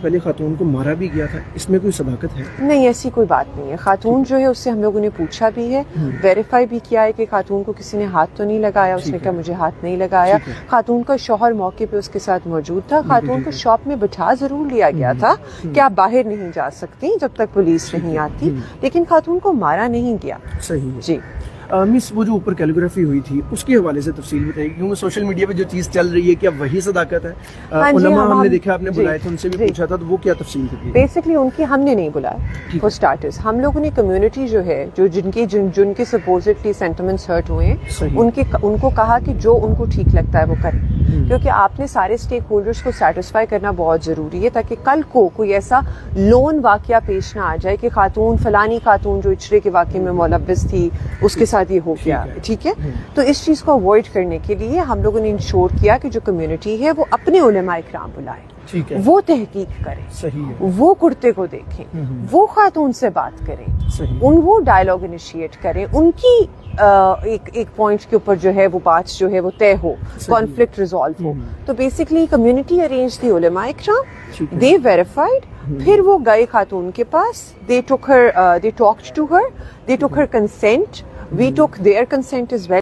پہلے خاتون کو مارا بھی گیا تھا, اس میں کوئی صداقت ہے؟ نہیں, ایسی کوئی بات نہیں ہے. خاتون جو ہے اس سے ہم لوگوں نے پوچھا بھی ہے, ویریفائی بھی کیا ہے کہ خاتون کو کسی نے ہاتھ تو نہیں لگایا. اس نے کہا مجھے ہاتھ نہیں لگایا. خاتون کا شوہر موقع پہ اس کے ساتھ موجود تھا. خاتون کو شاپ میں بٹھا ضرور لیا گیا تھا کہ آپ باہر نہیں جا سکتی جب تک پولیس نہیں آتی, لیکن خاتون کو مارا نہیں گیا. صحیح ہے. جی مس, وہ جو اوپر کیلیگرافی ہوئی تھی اس کے حوالے سے تفصیل بتائیے, کیونکہ سوشل میڈیا پہ جو چیز چل رہی ہے کیا وہی صداقت ہے؟ علماء ہم نے دیکھا, آپ نے بلائے تھے, ان سے بھی پوچھا تھا, تو وہ کیا تفصیل تھی؟ بیسکلی ان کی ہم نے نہیں بلایا. فور سٹارٹرز ہم لوگوں نے کمیونٹی جو ہے جو جن کے سپوزٹلی سینٹیمنٹس ہرٹ ہوئے ہیں ان کو کہا کہ جو ان کو ٹھیک لگتا ہے وہ کریں, کیونکہ آپ نے سارے اسٹیک ہولڈرز کو سیٹسفائی کرنا بہت ضروری ہے تاکہ کل کو کوئی ایسا لون واقعہ پیش نہ آ جائے کہ خاتون فلانی خاتون جو اچھرے کے واقعے میں ملوث تھی اس کے ساتھ یہ ہو گیا. ٹھیک ہے, تو اس چیز کو اوائڈ کرنے کے لیے ہم لوگوں نے انشور کیا کہ جو کمیونٹی ہے وہ اپنے علماء اکرام بلائے, وہ تحقیق کریں, وہ کرتے کو دیکھیں, وہ خاتون سے بات کریں, وہ ڈائلاگ انیشیٹ کریں, ان کی ایک پوائنٹ کے اوپر جو ہے وہ بات جو ہے وہ طے ہو, کانفلکٹ ریزالو ہو. تو بیسکلی کمیونٹی ارینج دی علماء اکرام, دے ویریفائڈ, پھر وہ گئے خاتون کے پاس, دے ٹاکڈ ٹو ہر, دے ٹوک ہر کنسینٹ, وی ٹوک دیئر کنسینٹ از ویل.